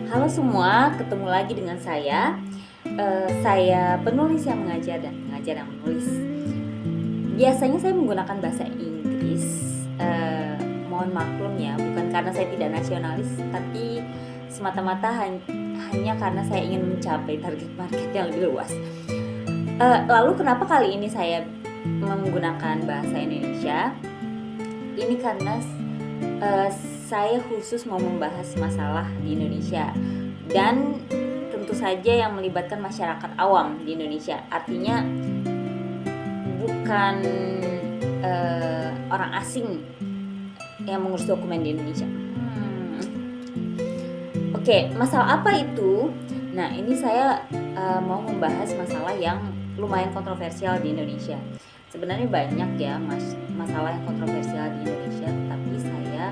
Halo semua, ketemu lagi dengan saya. Saya penulis yang mengajar dan pengajar yang menulis. Biasanya saya menggunakan bahasa Inggris. Mohon maklum ya, bukan karena saya tidak nasionalis, tapi semata-mata hanya karena saya ingin mencapai target market yang lebih luas. Lalu kenapa kali ini saya menggunakan bahasa Indonesia? Ini karena saya khusus mau membahas masalah di Indonesia dan tentu saja yang melibatkan masyarakat awam di Indonesia. Artinya bukan orang asing yang mengurus dokumen di Indonesia. Oke, masalah apa itu? Nah, ini saya mau membahas masalah yang lumayan kontroversial di Indonesia. Sebenarnya banyak ya masalah yang kontroversial di Indonesia, tapi saya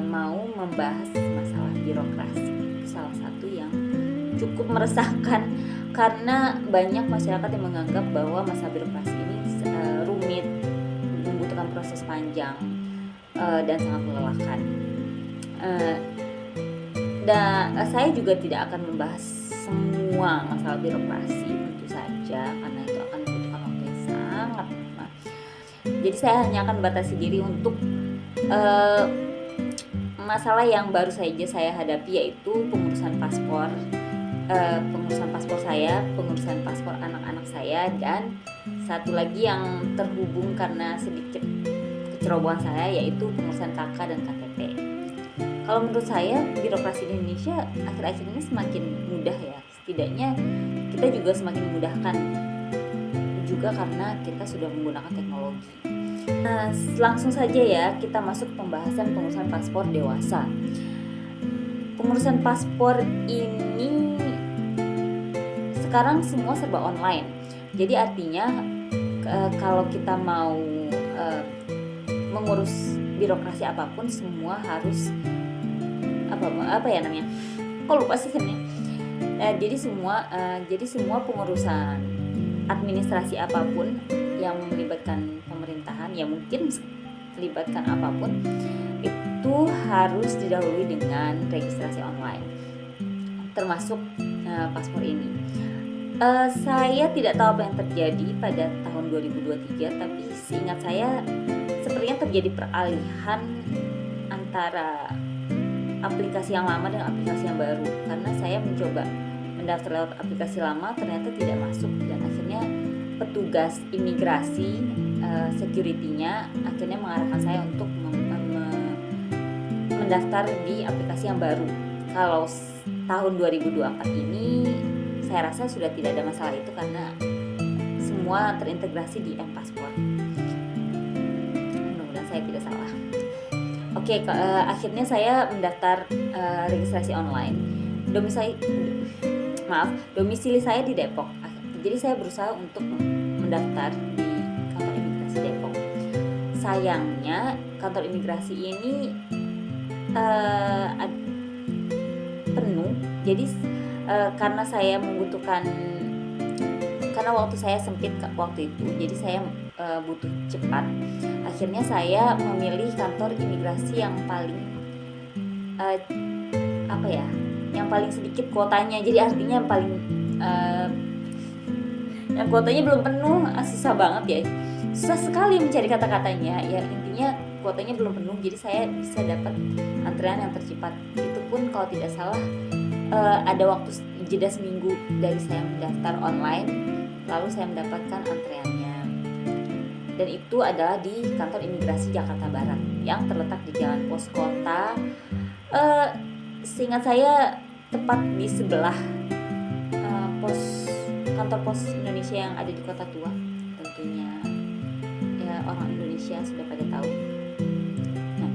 mau membahas masalah birokrasi. Salah satu yang cukup meresahkan karena banyak masyarakat yang menganggap bahwa masa birokrasi ini rumit, membutuhkan proses panjang dan sangat melelahkan. Dan saya juga tidak akan membahas semua masalah birokrasi tentu saja karena itu akan membutuhkan waktu yang sangat lama. Jadi saya hanya akan batasi diri untuk masalah yang baru saja saya hadapi, yaitu pengurusan paspor, pengurusan paspor anak-anak saya, dan satu lagi yang terhubung karena sedikit kecerobohan saya, yaitu pengurusan KK dan KTP. Kalau menurut saya birokrasi di Indonesia akhir-akhir ini semakin mudah ya, setidaknya kita juga semakin memudahkan juga karena kita sudah menggunakan teknologi. Nah, langsung saja ya kita masuk ke pembahasan pengurusan paspor dewasa. Pengurusan paspor ini sekarang semua serba online. Jadi artinya kalau kita mau mengurus birokrasi apapun, semua harus apa ya namanya? Kok lupa sih sebenarnya. Jadi semua pengurusan administrasi apapun yang melibatkan pemerintahan, ya mungkin melibatkan apapun, itu harus didahului dengan registrasi online, termasuk paspor ini. Saya tidak tahu apa yang terjadi pada tahun 2023, tapi seingat saya sepertinya terjadi peralihan antara aplikasi yang lama dan aplikasi yang baru, karena saya mencoba mendaftar lewat aplikasi lama ternyata tidak masuk, dan akhirnya petugas imigrasi security-nya akhirnya mengarahkan saya untuk mendaftar di aplikasi yang baru. Kalau tahun 2024 ini saya rasa sudah tidak ada masalah itu karena semua terintegrasi di M-Paspor. Mudah-mudahan saya tidak salah. Oke, akhirnya saya mendaftar registrasi online. Domisili saya di Depok. Jadi saya berusaha untuk mendaftar di kantor imigrasi Depok. Sayangnya kantor imigrasi ini penuh. Jadi karena saya membutuhkan, karena waktu saya sempit waktu itu, jadi saya butuh cepat. Akhirnya saya memilih kantor imigrasi yang paling yang paling sedikit kuotanya. Jadi artinya yang kuotanya belum penuh. Susah banget ya, susah sekali mencari kata-katanya ya, intinya kuotanya belum penuh, jadi saya bisa dapat antrean yang tercepat. Itu pun kalau tidak salah ada waktu jeda seminggu dari saya mendaftar online, lalu saya mendapatkan antreannya, dan itu adalah di kantor imigrasi Jakarta Barat yang terletak di Jalan Pos Kota. Seingat saya tepat di sebelah kantor pos Indonesia yang ada di Kota Tua. Tentunya ya orang Indonesia sudah pada tahu. Nah,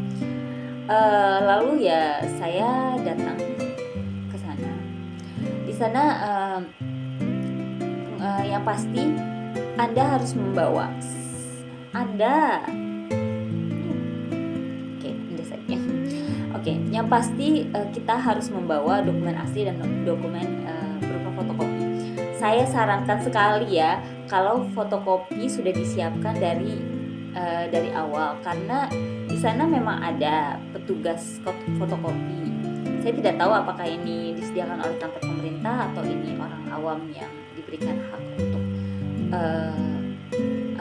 lalu ya saya datang ke sana. Di sana yang pasti Anda harus membawa yang pasti kita harus membawa dokumen asli dan dokumen berupa fotokopi. Saya sarankan sekali ya kalau fotokopi sudah disiapkan dari awal, karena di sana memang ada petugas fotokopi. Saya tidak tahu apakah ini disediakan oleh kantor pemerintah atau ini orang awam yang diberikan hak untuk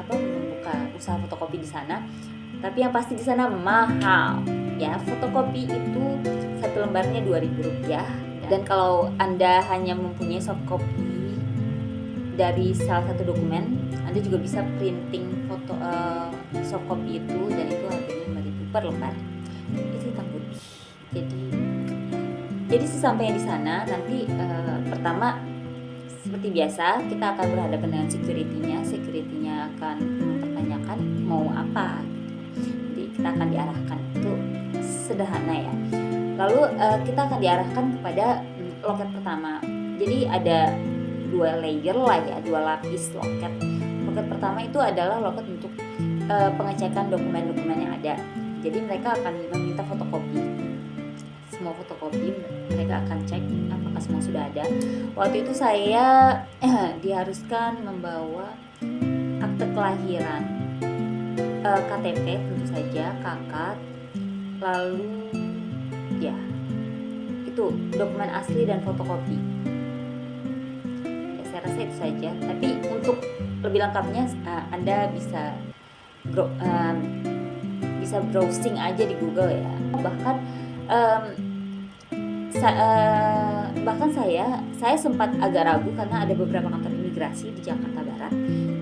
membuka usaha fotokopi di sana. Tapi yang pasti di sana mahal ya. Fotokopi itu satu lembarnya Rp2.000, dan kalau Anda hanya mempunyai soft copy dari salah satu dokumen, Anda juga bisa printing foto soft copy itu, dan itu harganya Rp5.000 per lembar. Itu hitam putih. Jadi sesampainya di sana nanti pertama seperti biasa kita akan berhadapan dengan security-nya akan mempertanyakan mau apa. Jadi kita akan diarahkan, itu sederhana ya. Lalu kita akan diarahkan kepada loket pertama. Jadi ada 2 layer lah ya, 2 lapis loket. Loket pertama itu adalah loket untuk pengecekan dokumen-dokumen yang ada. Jadi mereka akan meminta fotokopi. Semua fotokopi mereka akan cek apakah semua sudah ada. Waktu itu saya diharuskan membawa akte kelahiran, KTP tentu saja, KK, lalu ya itu dokumen asli dan fotokopi. Ya, saya rasa itu saja. Tapi untuk lebih lengkapnya Anda bisa browsing aja di Google ya. Bahkan saya sempat agak ragu karena ada beberapa kantor imigrasi di Jakarta Barat.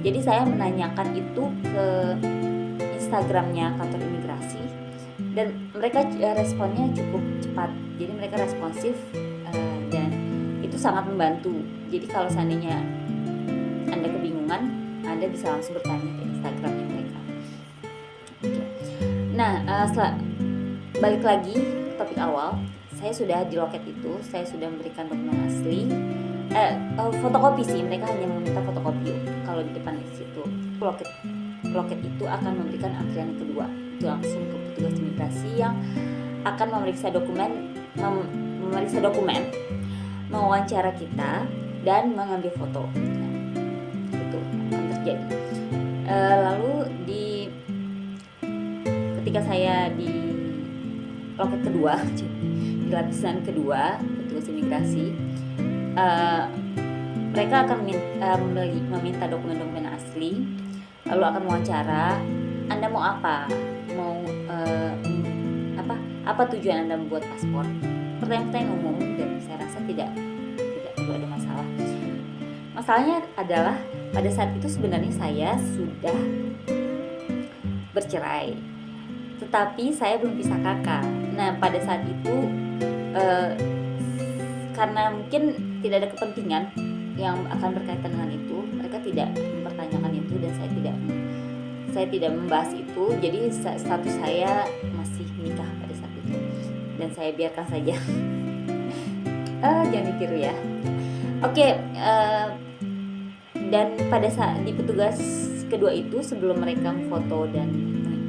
Jadi saya menanyakan itu ke Instagramnya kantor imigrasi, dan mereka responnya cukup cepat. Jadi mereka responsif dan itu sangat membantu. Jadi kalau seandainya Anda kebingungan, Anda bisa langsung bertanya ke Instagramnya mereka. Nah, balik lagi ke topik awal. Saya sudah di loket itu, saya sudah memberikan dokumen asli, fotokopi sih, mereka hanya meminta fotokopi kalau di depan di situ. Loket itu akan memberikan antrian kedua, itu langsung ke petugas imigrasi yang akan memeriksa dokumen, mewawancara kita dan mengambil foto. Itu akan terjadi. Lalu ketika saya di loket kedua, di lapisan kedua petugas imigrasi, mereka akan meminta dokumen-dokumen asli, lalu akan mewawancara. Anda mau apa? Mau apa tujuan Anda membuat paspor? Pertanyaan-pertanyaan umum, dan saya rasa tidak perlu ada masalah. Masalahnya adalah pada saat itu sebenarnya saya sudah bercerai, tetapi saya belum pisah kakak. Nah, pada saat itu karena mungkin tidak ada kepentingan yang akan berkaitan dengan itu, mereka tidak mempertanyakan itu, dan saya tidak membahas itu. Jadi status saya masih menikah pada saat itu, dan saya biarkan saja. Jangan ditiru ya. Oke, dan pada saat di petugas kedua itu, sebelum mereka foto dan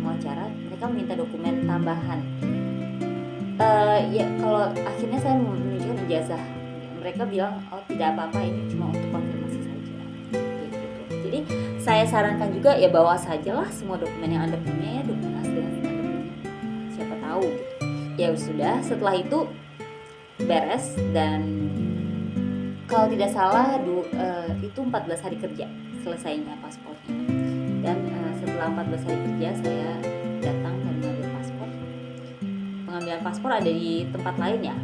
wawancara, mereka meminta dokumen tambahan. Ya kalau akhirnya saya menunjukkan ijazah, mereka bilang tidak apa-apa, ini cuma untuk konfirmasi saja. Gitu. Jadi saya sarankan juga ya bawa sajalah semua dokumen yang Anda punya, ya dokumen asli yang Anda punya. Siapa tahu gitu. Ya sudah, setelah itu beres, dan kalau tidak salah itu 14 hari kerja selesainya paspornya. Dan setelah 14 hari kerja saya datang dan mengambil paspor. Pengambilan paspor ada di tempat lain ya,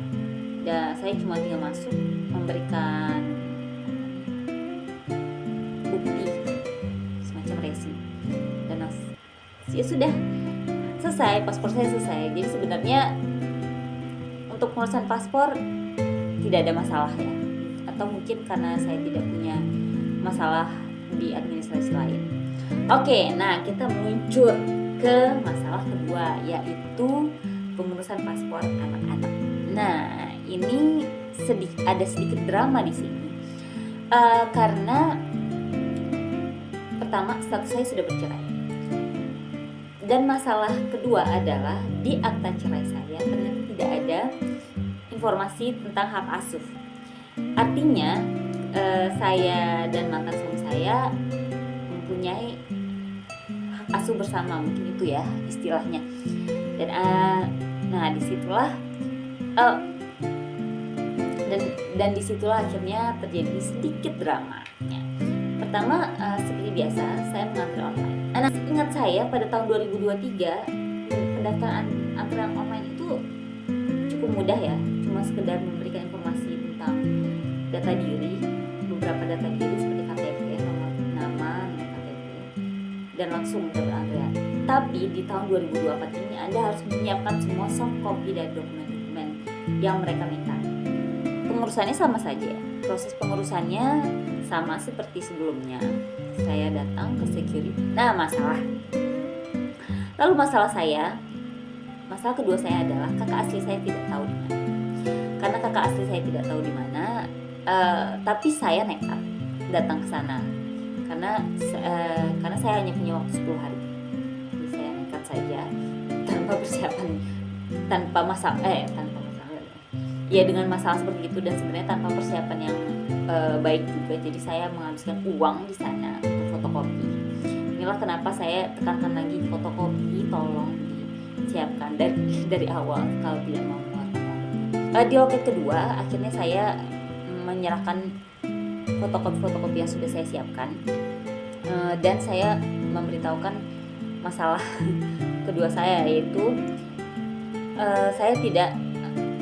dan saya cuma tinggal masuk, memberikan bukti semacam resi, dan ya sudah selesai, paspor saya selesai. Jadi sebenarnya untuk pengurusan paspor tidak ada masalah ya, atau mungkin karena saya tidak punya masalah di administrasi lain. Oke, nah kita meluncur ke masalah kedua, yaitu pengurusan paspor anak-anak. Nah, ini ada sedikit drama di sini, karena pertama status saya sudah bercerai, dan masalah kedua adalah di akta cerai saya ternyata tidak ada informasi tentang hak asuh. Artinya saya dan mantan suami saya mempunyai hak asuh bersama, mungkin itu ya istilahnya. Dan nah disitulah Dan disitulah akhirnya terjadi sedikit dramanya. Pertama, seperti biasa saya mengantre online. Nah, ingat saya pada tahun 2023 pendaftaran antrean online itu cukup mudah ya, cuma sekedar memberikan informasi tentang data diri, beberapa data diri seperti KTP, nomor nama KTP, dan langsung mendapat antrean. Tapi di tahun 2024 ini Anda harus menyiapkan semua soft copy dari dokumen-dokumen yang mereka minta. Pengurusannya sama saja, proses pengurusannya sama seperti sebelumnya. Saya datang ke security. Nah, lalu masalah kedua saya adalah kakak asli saya tidak tahu di mana. Karena kakak asli saya tidak tahu di mana, tapi saya nekat datang ke sana karena saya hanya punya waktu 10 hari. Jadi saya nekat saja tanpa persiapan, tanpa masalah. Ya, dengan masalah seperti itu, dan sebenarnya tanpa persiapan yang baik juga. Jadi saya menghabiskan uang di sana untuk fotokopi. Inilah kenapa saya tekankan lagi, fotokopi tolong disiapkan dari awal kalau tidak mau mengeluarkan. Di loket kedua akhirnya saya menyerahkan fotokopi yang sudah saya siapkan, dan saya memberitahukan masalah kedua saya, yaitu saya tidak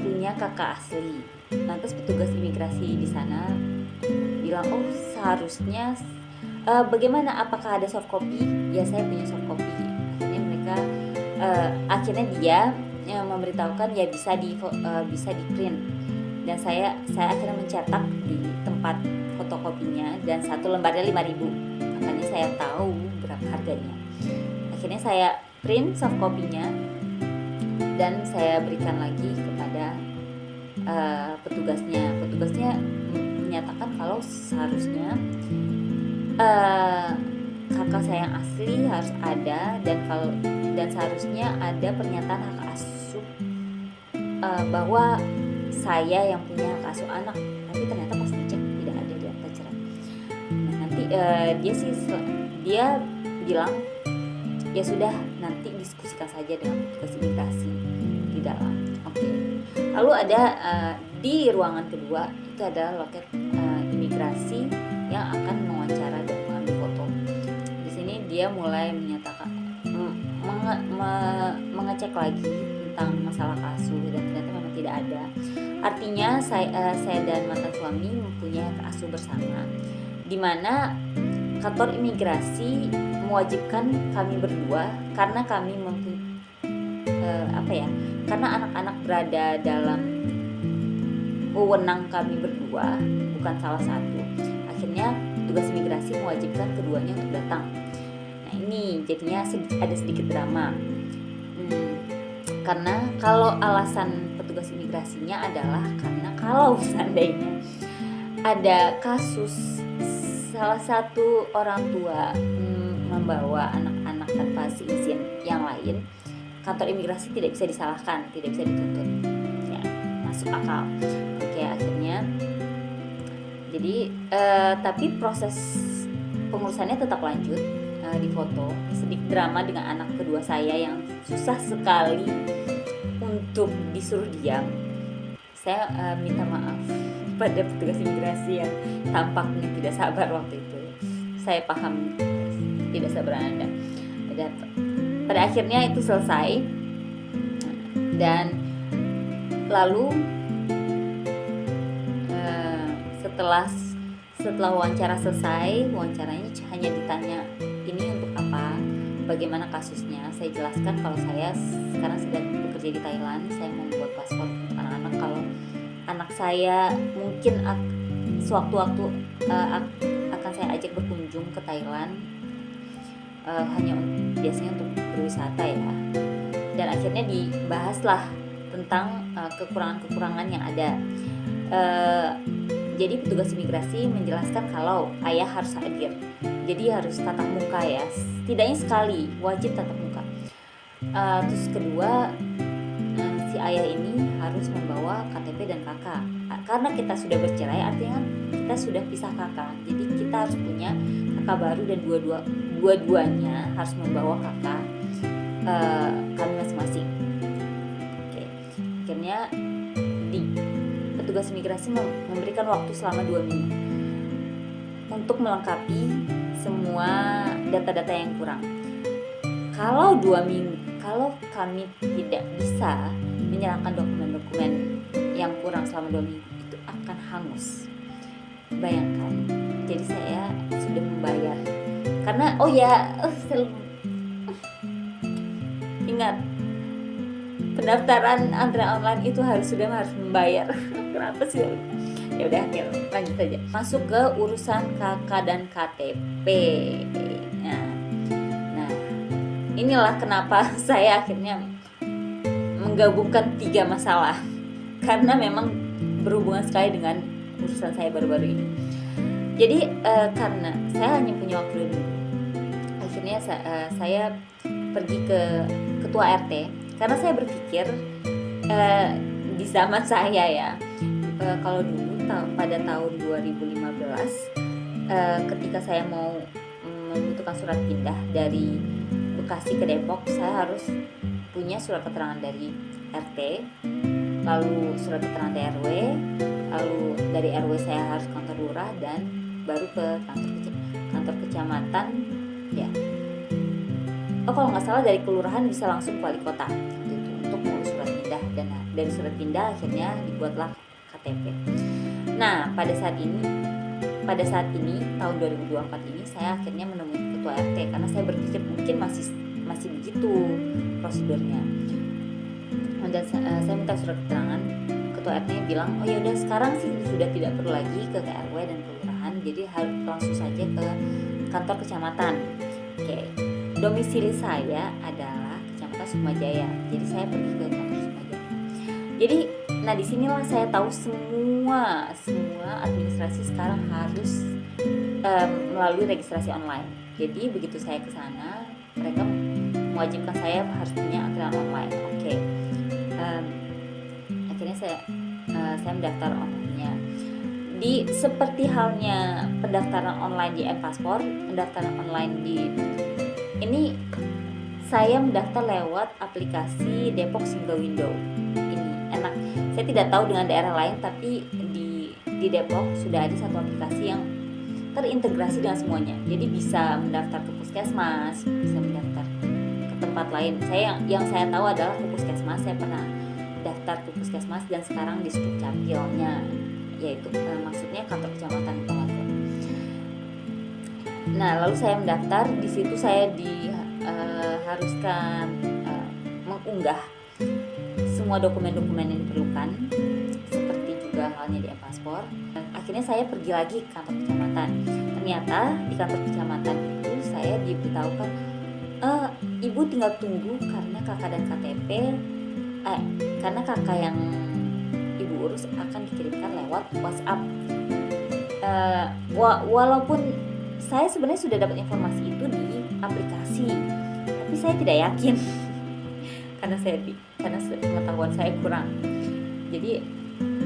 punya kakak asli. Lantas petugas imigrasi di sana bilang, oh seharusnya bagaimana, apakah ada soft copy? Ya, saya punya soft copy. Akhirnya dia memberitahukan ya bisa di print, dan saya akhirnya mencetak di tempat fotokopinya, dan satu lembarnya 5.000, makanya saya tahu berapa harganya. Akhirnya saya print soft copy-nya dan saya berikan lagi kepada petugasnya menyatakan kalau seharusnya kakak saya yang asli harus ada, dan seharusnya ada pernyataan hak asuh bahwa saya yang punya hak asuh anak. Tapi ternyata pas dicek tidak ada di akta cerai. Nah, nanti dia bilang ya sudah, nanti diskusikan saja dengan petugas imigrasi di dalam. Oke. Lalu ada di ruangan kedua itu ada loket imigrasi yang akan mewawancara dan mengambil foto. Di sini dia mulai menyatakan mengecek lagi tentang masalah kasus, dan ternyata memang tidak ada. Artinya saya dan mantan suami mempunyai asuh bersama, di mana kantor imigrasi mewajibkan kami berdua karena kami karena anak-anak berada dalam wewenang kami berdua, bukan salah satu. Akhirnya petugas imigrasi mewajibkan keduanya untuk datang. Nah, ini jadinya ada sedikit drama. Karena kalau alasan petugas imigrasinya adalah karena kalau seandainya ada kasus salah satu orang tua membawa anak-anak tanpa seizin yang lain, kantor imigrasi tidak bisa disalahkan, tidak bisa dituntut. Ya, masuk akal. Oke, akhirnya jadi tapi proses pengurusannya tetap lanjut. Di foto sedikit drama dengan anak kedua saya yang susah sekali untuk disuruh diam. Saya minta maaf pada petugas imigrasi yang tampaknya tidak sabar waktu itu. Saya paham tidak sabar Anda. Dan pada akhirnya itu selesai, dan lalu setelah wawancara selesai, wawancaranya hanya ditanya ini untuk apa, bagaimana kasusnya. Saya jelaskan kalau saya sekarang sedang bekerja di Thailand, saya membuat paspor untuk anak-anak. Kalau anak saya mungkin sewaktu-waktu akan saya ajak berkunjung ke Thailand, hanya biasanya untuk berwisata ya. Dan akhirnya dibahaslah tentang kekurangan-kekurangan yang ada. Jadi petugas imigrasi menjelaskan kalau ayah harus hadir, jadi harus tatap muka ya, setidaknya sekali, wajib tatap muka. Terus kedua, si ayah ini harus membawa KTP dan KK. Karena kita sudah bercerai, artinya kita sudah pisah kakak, jadi kita harus punya kakak baru, dan dua-duanya harus membawa kakak kami masing-masing. Oke. Akhirnya petugas petugas imigrasi memberikan waktu selama 2 minggu untuk melengkapi semua data-data yang kurang. Kalau kami tidak bisa menyerahkan dokumen-dokumen yang kurang selama 2 minggu, itu akan hangus. Bayangkan, jadi saya sudah membayar. Karena ingat, pendaftaran antrean online itu harus membayar. Kenapa sih? Ya udah, lanjut saja. Masuk ke urusan KK dan KTP. Nah, inilah kenapa saya akhirnya menggabungkan 3 masalah. Karena memang berhubungan sekali dengan urusan saya baru-baru ini. Jadi karena saya hanya punya waktu 2 minggu, akhirnya saya pergi ke ketua RT. Karena saya berpikir di zaman saya ya, kalau dulu pada tahun 2015 ketika saya mau membutuhkan surat pindah dari Bekasi ke Depok, saya harus punya surat keterangan dari RT, lalu surat keterangan dari RW, lalu dari RW saya harus kantor lurah, dan baru ke kantor kecamatan ya. Kalau nggak salah dari kelurahan bisa langsung ke wali kota gitu, untuk mengurus surat pindah, dan dari surat pindah akhirnya dibuatlah KTP. Nah, pada saat ini tahun 2024 ini saya akhirnya menemui ketua RT karena saya berpikir mungkin masih begitu prosedurnya. Dan saya minta surat keterangan, ketua RT bilang, "Oh ya udah, sekarang sih sudah tidak perlu lagi ke RW dan kelurahan, jadi harus langsung saja ke kantor kecamatan." Oke. Domisili saya adalah Kecamatan Sukmajaya. Jadi saya pergi ke kantor Sukmajaya. Jadi disinilah saya tahu semua administrasi sekarang harus melalui registrasi online. Jadi begitu saya ke sana, mereka mewajibkan saya harus punya antrean online. Oke. Akhirnya saya mendaftar online-nya. Seperti halnya pendaftaran online di M-Paspor, pendaftaran online ini saya mendaftar lewat aplikasi Depok Single Window. Ini enak. Saya tidak tahu dengan daerah lain, tapi di Depok sudah ada satu aplikasi yang terintegrasi dengan semuanya. Jadi bisa mendaftar ke puskesmas, bisa mendaftar ke tempat lain. Yang saya tahu adalah ke puskesmas. Saya pernah daftar ke puskesmas dan sekarang di Sdukcapilnya, yaitu maksudnya kantor kecamatan Palawan. Nah, lalu saya mendaftar. Di situ saya diharuskan mengunggah semua dokumen-dokumen yang diperlukan, seperti juga halnya di e-paspor. Akhirnya saya pergi lagi ke kantor kecamatan. Ternyata di kantor kecamatan itu saya diberitahukan, ibu tinggal tunggu karena KK dan KTP, karena KK yang ibu urus akan dikirimkan lewat WhatsApp. Walaupun saya sebenarnya sudah dapat informasi itu di aplikasi, tapi saya tidak yakin karena pengetahuan saya kurang. Jadi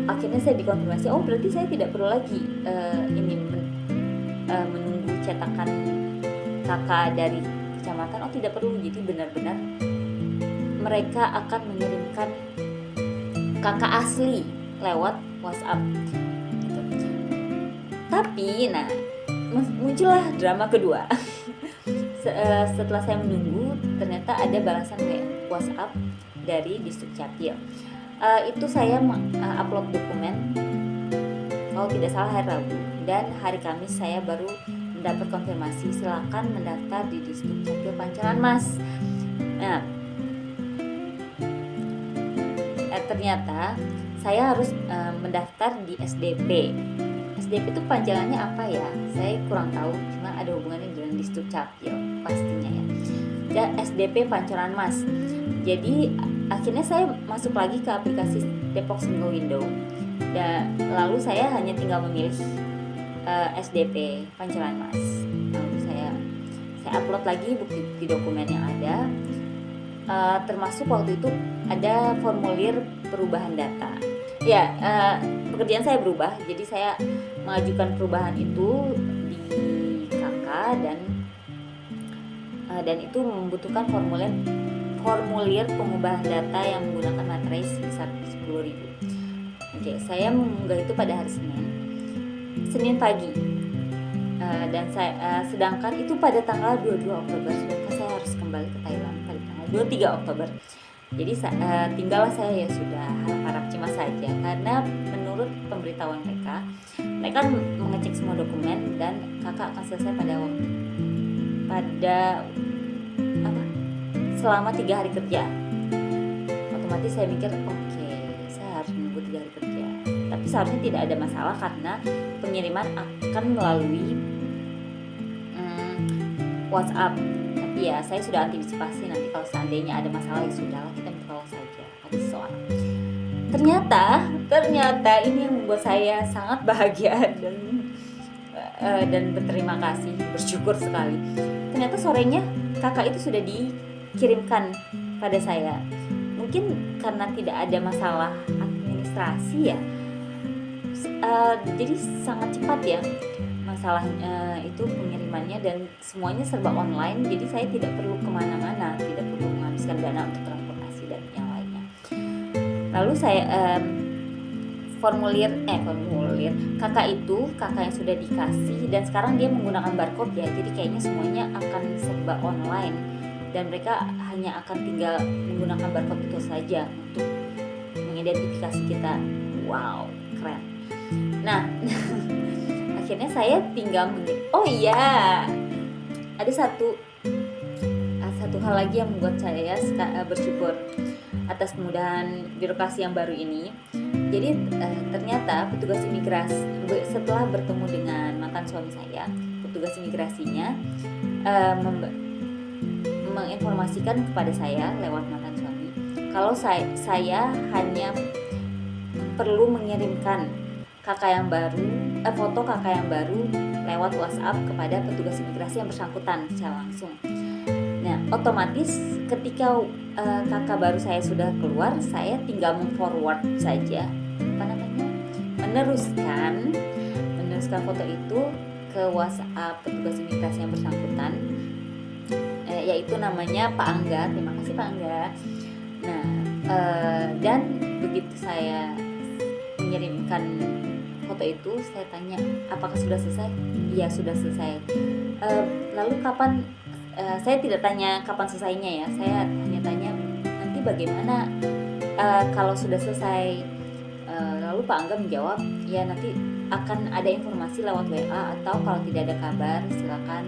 akhirnya saya dikonfirmasi, berarti saya tidak perlu lagi menunggu cetakan KK dari kecamatan. Tidak perlu. Jadi benar-benar mereka akan mengirimkan KK asli lewat WhatsApp gitu. Tapi muncullah drama kedua. Setelah saya menunggu, ternyata ada balasan WhatsApp dari Disdukcapil. Itu saya upload dokumen kalau tidak salah hari Rabu, dan hari Kamis saya baru mendapat konfirmasi silakan mendaftar di Disdukcapil Pancoran Mas. Nah, ternyata saya harus mendaftar di SDP. SDP itu panjangannya apa ya? Saya kurang tahu, cuma ada hubungannya dengan Disdukcapil pastinya ya. Dan SDP Pancoran Mas. Jadi akhirnya saya masuk lagi ke aplikasi Depok Single Window. Dan lalu saya hanya tinggal memilih SDP Pancoran Mas. Lalu saya upload lagi bukti dokumen yang ada. Termasuk waktu itu ada formulir perubahan data. Ya, pekerjaan saya berubah, jadi saya mengajukan perubahan itu di KK, dan itu membutuhkan formulir pengubahan data yang menggunakan materai sebesar 10.000. Oke, saya mengunggah itu pada hari Senin pagi. Dan saya sedangkan itu pada tanggal 22 Oktober, sedangkan saya harus kembali ke Thailand pada tanggal 23 Oktober. Jadi tinggallah saya ya sudah harap cemas saja, karena menurut pemberitahuan mereka mengecek semua dokumen dan kakak akan selesai pada selama 3 hari kerja. Otomatis saya mikir oke, saya harus menunggu 3 hari kerja, tapi seharusnya tidak ada masalah karena pengiriman akan melalui WhatsApp. Tapi ya saya sudah antisipasi, nanti kalau seandainya ada masalah ya sudahlah, kita bertolak saja, habis soal. Ternyata ini yang membuat saya sangat bahagia dan berterima kasih, bersyukur sekali. Ternyata sorenya kakak itu sudah dikirimkan pada saya. Mungkin karena tidak ada masalah administrasi ya, jadi sangat cepat ya masalahnya itu pengirimannya, dan semuanya serba online. Jadi saya tidak perlu kemana-mana, tidak perlu menghabiskan dana untuk transportasi dan yang lainnya. Lalu saya formulir kakak yang sudah dikasih, dan sekarang dia menggunakan barcode ya, jadi kayaknya semuanya akan serba online dan mereka hanya akan tinggal menggunakan barcode itu saja untuk mengidentifikasi kita. Wow, keren. Nah akhirnya saya tinggal oh iya, ada satu hal lagi yang membuat saya bersyukur atas kemudahan birokrasi yang baru ini. Jadi ternyata petugas imigrasi, setelah bertemu dengan mantan suami saya, petugas imigrasinya menginformasikan kepada saya lewat mantan suami kalau saya hanya perlu mengirimkan foto kakak yang baru lewat WhatsApp kepada petugas imigrasi yang bersangkutan secara langsung. Nah, otomatis ketika kakak baru saya sudah keluar, saya tinggal memforward saja, meneruskan foto itu ke WhatsApp petugas imigrasi yang bersangkutan, yaitu namanya Pak Angga. Terima kasih Pak Angga. Nah, dan begitu saya mengirimkan foto itu, saya tanya apakah sudah selesai? Iya sudah selesai. Lalu kapan? Saya tidak tanya kapan selesainya ya, saya hanya tanya nanti bagaimana kalau sudah selesai. Lalu Pak Angga menjawab, ya nanti akan ada informasi lewat WA, atau kalau tidak ada kabar silakan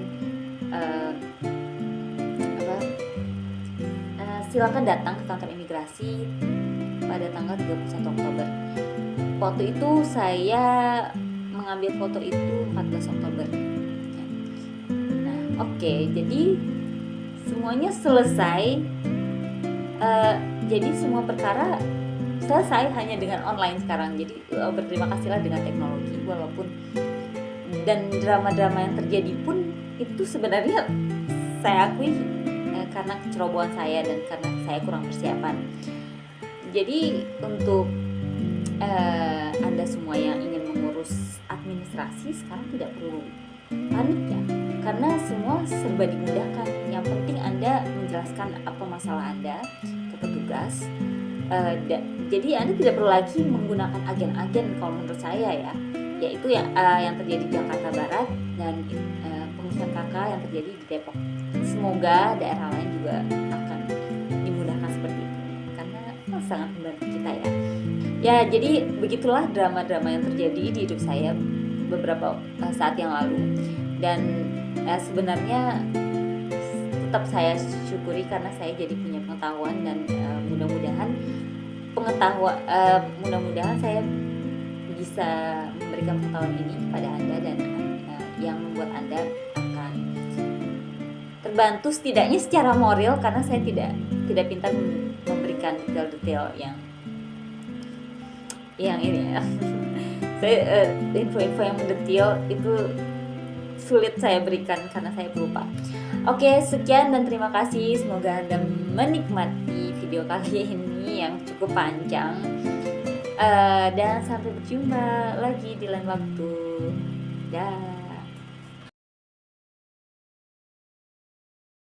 silakan datang ke kantor imigrasi pada tanggal 31 Oktober. Waktu itu saya mengambil foto itu 14 Oktober. Nah, oke, jadi semuanya selesai. Jadi semua perkara selesai hanya dengan online sekarang. Jadi berterima kasihlah dengan teknologi, walaupun dan drama-drama yang terjadi pun itu sebenarnya saya akui karena kecerobohan saya dan karena saya kurang persiapan. Jadi untuk Anda semua yang ingin mengurus administrasi sekarang tidak perlu panik ya, karena semua serba dimudahkan. Yang penting Anda menjelaskan apa masalah Anda ke petugas. Jadi Anda tidak perlu lagi menggunakan agen-agen kalau menurut saya ya, yaitu yang terjadi di Jakarta Barat dan pengurusan kakak yang terjadi di Depok. Semoga daerah lain juga akan dimudahkan seperti itu, karena sangat membantu kita ya. Ya, jadi begitulah drama-drama yang terjadi di hidup saya beberapa saat yang lalu, dan sebenarnya tetap saya syukuri karena saya jadi punya pengetahuan, dan mudah-mudahan saya bisa memberikan pengetahuan ini kepada Anda, dan yang membuat Anda akan terbantu setidaknya secara moral, karena saya tidak pintar memberikan detail-detail yang ini ya. Saya info-info yang mendetail itu sulit saya berikan karena saya pelupa. Oke, sekian dan terima kasih. Semoga Anda menikmati video kali ini yang cukup panjang. Dan sampai berjumpa lagi di lain waktu. Dah.